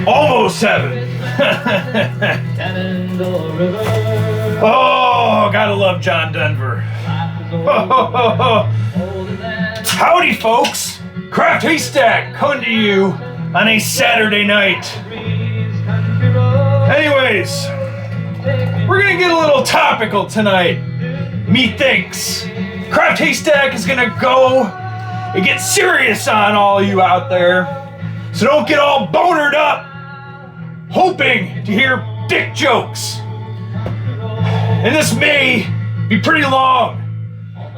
Almost heaven. Oh, gotta love John Denver. Howdy, folks. Craft Haystack coming to you on a Saturday night. Anyways, we're gonna get a little topical tonight. Methinks. Craft Haystack is gonna go and get serious on all you out there. So don't get all bonered up, hoping to hear dick jokes. And this may be pretty long,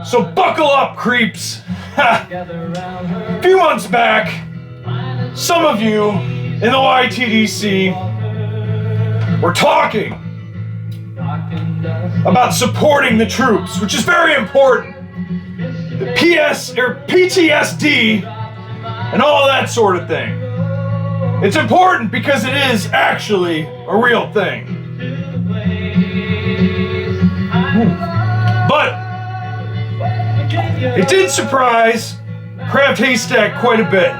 so buckle up, creeps. A few months back, some of you in the YTDC were talking about supporting the troops, which is very important. The PTSD and all that sort of thing. It's important because it is actually a real thing. But it did surprise Craft Haystack quite a bit.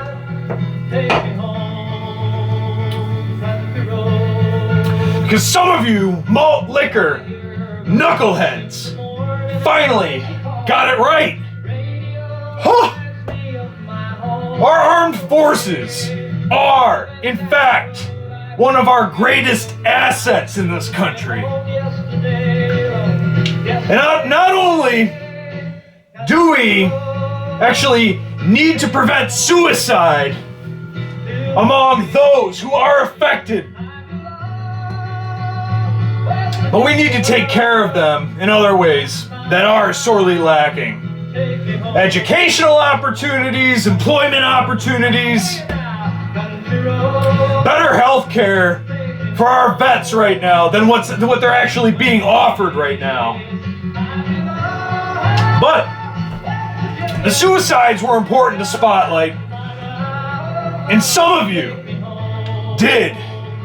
Because some of you malt liquor knuckleheads finally got it right. Huh. Our armed forces are, in fact, one of our greatest assets in this country. And not only do we actually need to prevent suicide among those who are affected, but we need to take care of them in other ways that are sorely lacking. Educational opportunities, employment opportunities, better health care for our vets right now than what they're actually being offered right now. But the suicides were important to spotlight, and some of you did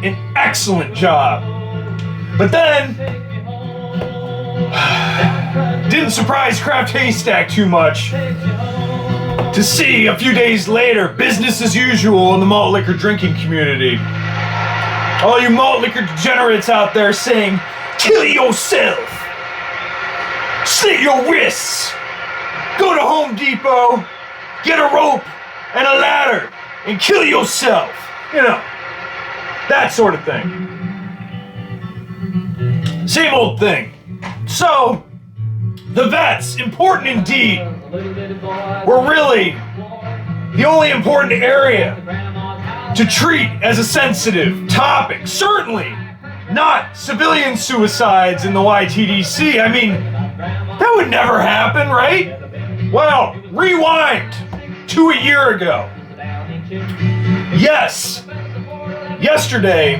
an excellent job. But then, didn't surprise Craft Haystack too much to see a few days later business as usual in the malt liquor drinking community. All you malt liquor degenerates out there saying, kill yourself, slit your wrists, go to Home Depot, get a rope and a ladder and kill yourself. You know, that sort of thing. Same old thing. So, the vets, important indeed, were really the only important area to treat as a sensitive topic. Certainly not civilian suicides in the YTDC. I mean, that would never happen, right? Well, rewind to a year ago. Yes, yesterday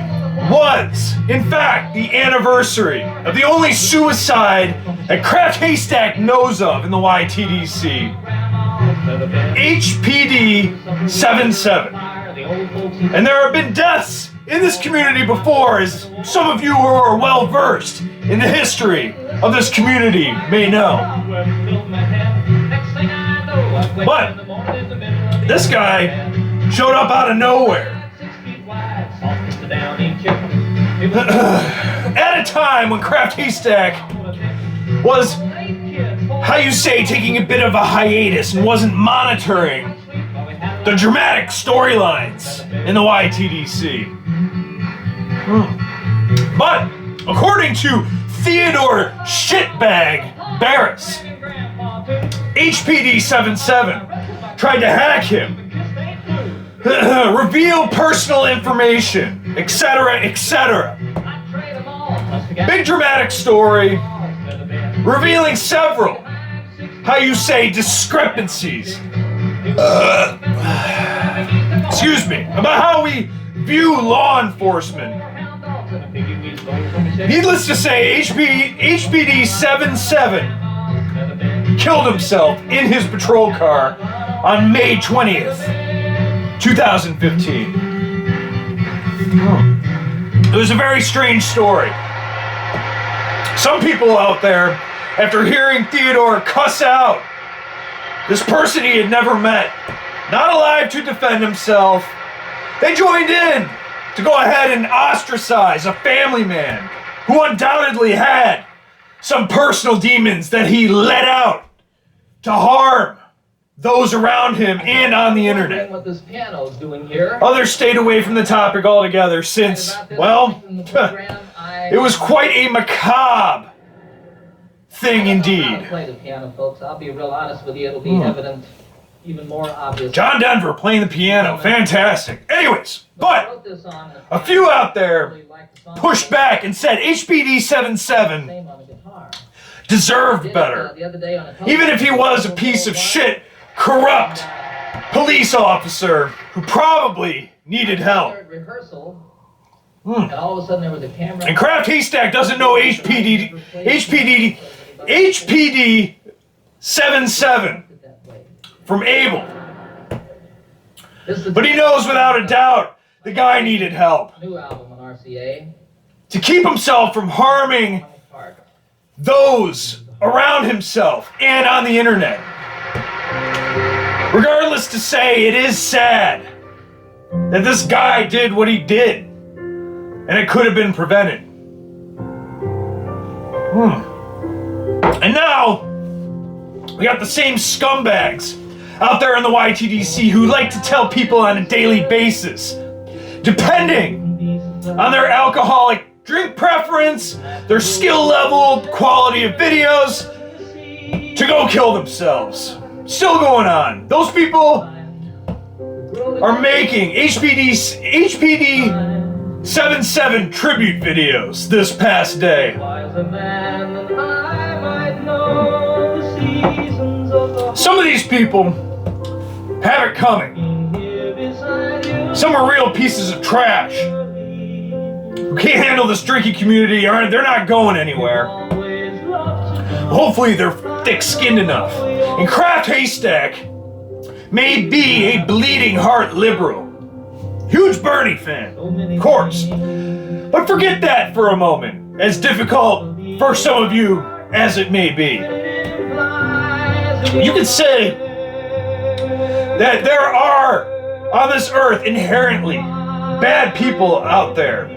was, in fact, the anniversary of the only suicide that Craft Haystack knows of in the YTDC. HPD77. And there have been deaths in this community before, as some of you who are well versed in the history of this community may know. But this guy showed up out of nowhere. At a time when Craft Haystack was, how you say, taking a bit of a hiatus and wasn't monitoring the dramatic storylines in the YTDC. But according to Theodore Shitbag Barris, HPD77 tried to hack him, reveal personal information, etc., etc. Big dramatic story revealing several, how you say, discrepancies, about how we view law enforcement. Needless to say, HPD77 killed himself in his patrol car on May 20th, 2015. It was a very strange story. Some people out there, after hearing Theodore cuss out this person he had never met, not alive to defend himself, they joined in to go ahead and ostracize a family man who undoubtedly had some personal demons that he let out to harm those around him and on the internet. What this piano is doing here. Others stayed away from the topic altogether since, well, it was quite a macabre thing indeed. I'll play the piano, folks. I'll be real honest with you. It'll be evident, even more obvious. John Denver playing the piano. Fantastic. Anyways, but a few out there pushed back and said HPD77 deserved better. Even if he was a piece of shit, corrupt police officer who probably needed help. And all of a sudden there was a camera. And Kraft Haystack doesn't know HPD77 from Abel. But he knows without a doubt the guy needed help New album on RCA. to keep himself from harming those around himself and on the internet. Regardless to say, it is sad that this guy did what he did, and it could have been prevented. And now, we got the same scumbags out there in the YTDC who like to tell people on a daily basis, depending on their alcoholic drink preference, their skill level, quality of videos, to go kill themselves. Still going on. Those people are making HPD77 tribute videos this past day. Some of these people have it coming. Some are real pieces of trash who can't handle this drinking community, or they're not going anywhere. Hopefully they're thick-skinned enough. And Kraft Haystack may be a bleeding heart liberal. Huge Bernie fan, of course. But forget that for a moment, as difficult for some of you as it may be. You can say that there are on this earth inherently bad people out there,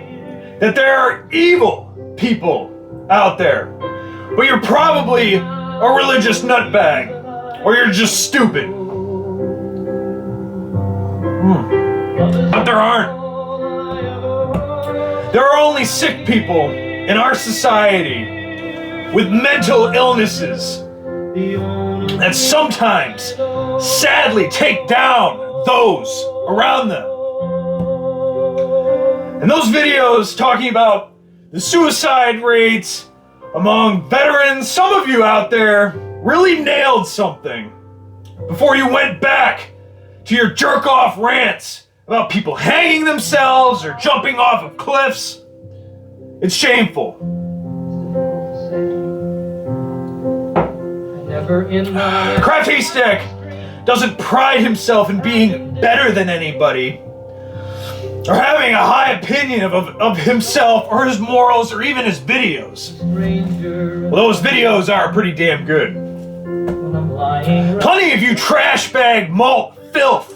that there are evil people out there, but you're probably a religious nutbag, or you're just stupid. But there aren't. There are only sick people in our society with mental illnesses that sometimes, sadly, take down those around them. And those videos talking about the suicide rates among veterans, some of you out there really nailed something before you went back to your jerk-off rants about people hanging themselves or jumping off of cliffs. It's shameful. Kraft Haystack doesn't pride himself in being better than anybody, or having a high opinion of himself or his morals or even his videos. Well, those videos are pretty damn good. Plenty of you trash bag, malt, filth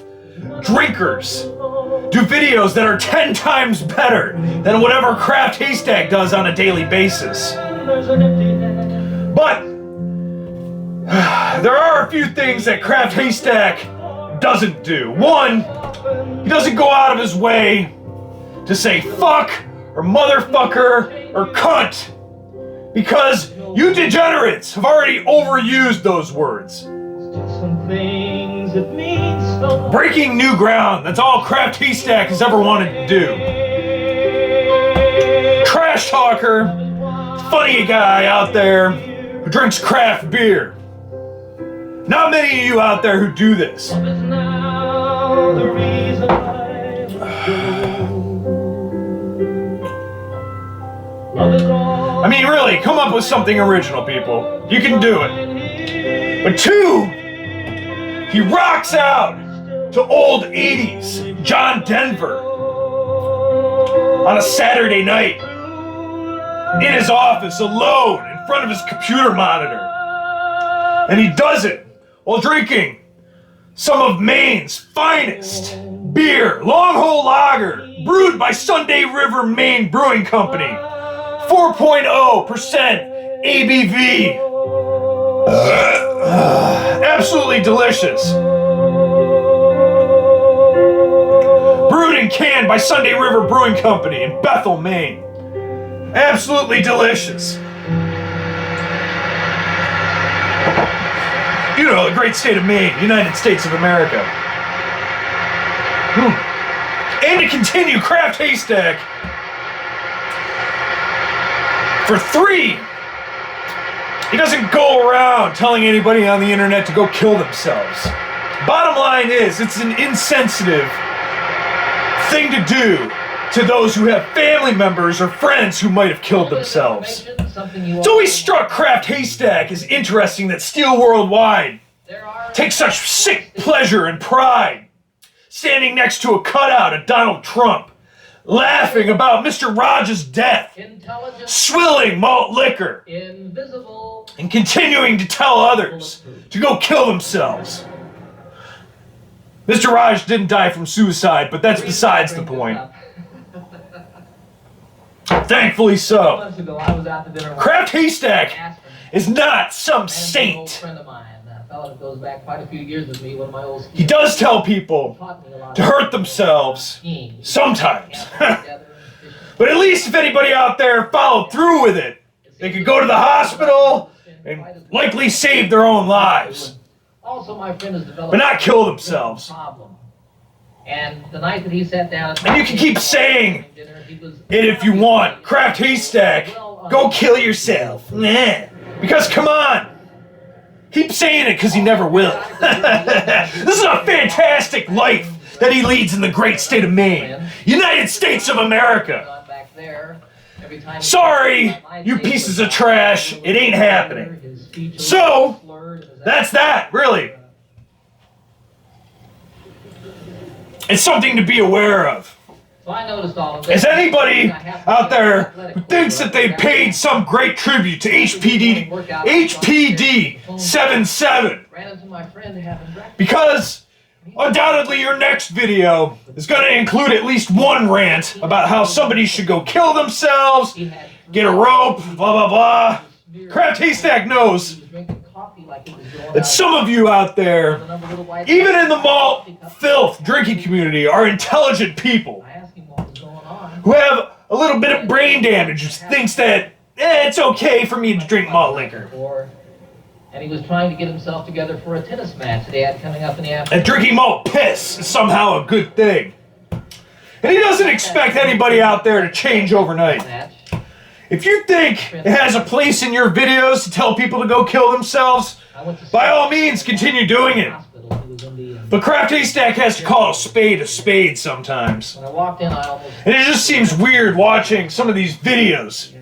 drinkers do videos that are 10 times better than whatever Kraft Haystack does on a daily basis. But there are a few things that Kraft Haystack doesn't do. One, he doesn't go out of his way to say fuck or motherfucker or cunt, because you degenerates have already overused those words. Breaking new ground, that's all Kraft Haystack has ever wanted to do. Trash talker, funny guy out there who drinks craft beer. Not many of you out there who do this. I mean, really, come up with something original, people. You can do it. But two, he rocks out to old 80s John Denver on a Saturday night in his office alone in front of his computer monitor. And he does it while drinking some of Maine's finest beer, Long Hole Lager, brewed by Sunday River Maine Brewing Company. 4.0% ABV. Absolutely delicious. Brewed and canned by Sunday River Brewing Company in Bethel, Maine. Absolutely delicious. You know, the great state of Maine, United States of America. And to continue, Craft Haystack for 3. He doesn't go around telling anybody on the internet to go kill themselves. Bottom line is, it's an insensitive thing to do to those who have family members or friends who might have killed themselves. It's always struck Craft Haystack as interesting that Steel Worldwide takes such sick pleasure and pride standing next to a cutout of Donald Trump, laughing about Mr. Rogers' death, swilling malt liquor, and continuing to tell others to go kill themselves. Mr. Raj didn't die from suicide, but that's besides the point. Thankfully so. Craft Haystack is not some saint. He does tell people to hurt themselves sometimes. But at least if anybody out there followed through with it, they could go to the hospital and likely save their own lives. But not kill themselves. And the night that he sat down, and you can keep saying it if you want. Craft Haystack, go kill yourself. Nah. Because come on, keep saying it because he never will. This is a fantastic life that he leads in the great state of Maine, United States of America. Sorry, you pieces of trash, it ain't happening. So, that's that, really. It's something to be aware of. Is anybody out there who thinks that they paid some great tribute to HPD77? Because undoubtedly your next video is going to include at least one rant about how somebody should go kill themselves, get a rope, blah blah blah. Craft Haystack knows that some of you out there, even in the malt filth drinking community, are intelligent people who have a little bit of brain damage, who thinks that it's okay for me to drink malt liquor. And he was trying to get himself together for a tennis match that he had coming up in the afternoon. And drinking malt piss is somehow a good thing. And he doesn't expect anybody out there to change overnight. If you think it has a place in your videos to tell people to go kill themselves, by all means, continue doing it. But Craft Haystack has to call a spade sometimes. And it just seems weird watching some of these videos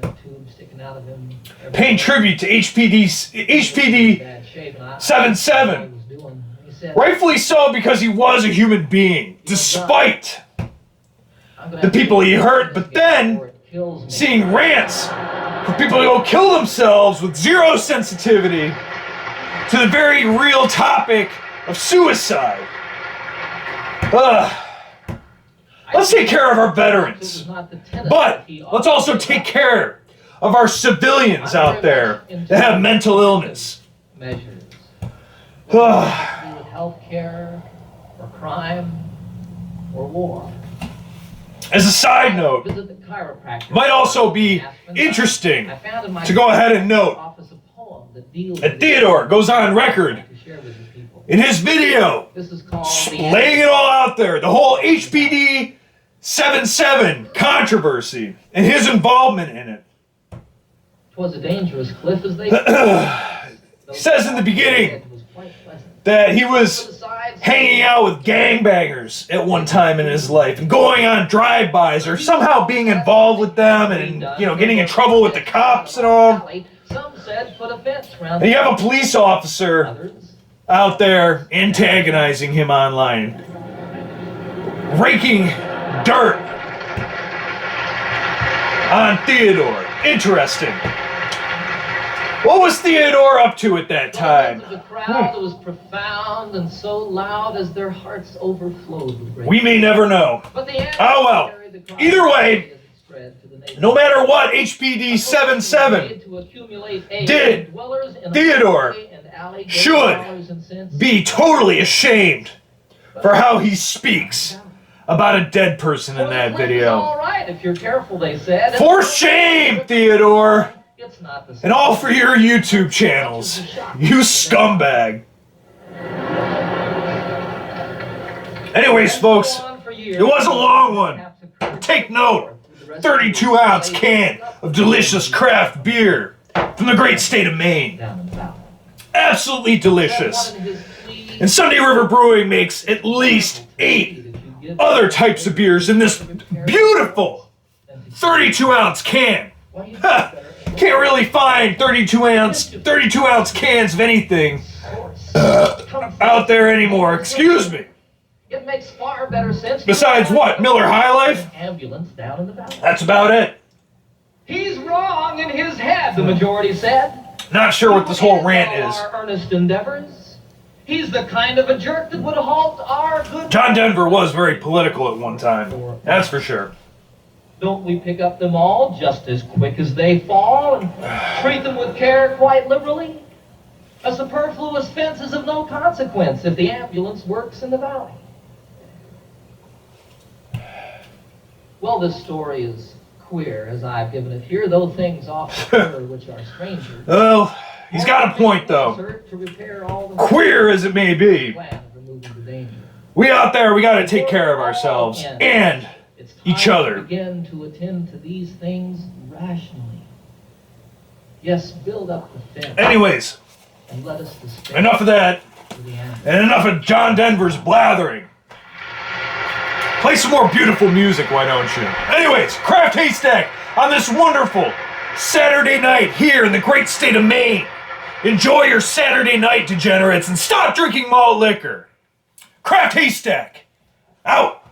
paying tribute to HPD77. Rightfully so, because he was a human being, despite the people he hurt, but then seeing rants for people to go kill themselves with zero sensitivity to the very real topic of suicide. Let's take care of our vegetarians, but let's also take care of our civilians out there that have mental illness. Health care, or crime, or war. As a side note, might also be interesting to go ahead and note that Theodore goes on record in his video, laying it all out there, the whole HPD77 controversy and his involvement in it. Was a dangerous cliff as they He says in the beginning that he was hanging out with gangbangers at one time in his life and going on drive-bys or somehow being involved with them and, getting in trouble with the cops and all. And you have a police officer out there antagonizing him online, raking dirt on Theodore. Interesting. What was Theodore up to at that time? The crowd was profound and so loud as their hearts overflowed with great We may never know. But the Oh well. Either way, no matter what HPD77 did, Theodore should be totally ashamed for how he speaks about a dead person in that video. All right, if you're careful, they said. For shame, Theodore! It's not the same. And all for your YouTube channels, you scumbag. Anyways, folks, it was a long one. Take note. 32-ounce can of delicious craft beer from the great state of Maine. Absolutely delicious. And Sunday River Brewing makes at least 8 other types of beers in this beautiful 32-ounce can. Can't really find 32-ounce cans of anything out there anymore. Excuse me. It makes far better sense. Besides what? Miller High Life? Ambulance down in the valley. That's about it. He's wrong in his head, the majority said. Not sure what this whole rant is. Our earnest endeavors. He's the kind of a jerk that would halt our good. John Denver was very political at one time. That's for sure. Don't we pick up them all just as quick as they fall and treat them with care quite liberally? A superfluous fence is of no consequence if the ambulance works in the valley. Well, this story is queer as I've given it here, though things often occur which are strangers. Well, he's got a point, though. Queer as it may be, we out there, we got to take care of ourselves and each other. Begin to attend to these things rationally. Yes, build up the fence. Anyways, and let us enough of that, and enough of John Denver's blathering. Play some more beautiful music, why don't you? Anyways, Craft Haystack on this wonderful Saturday night here in the great state of Maine. Enjoy your Saturday night, degenerates, and stop drinking malt liquor. Craft Haystack, out.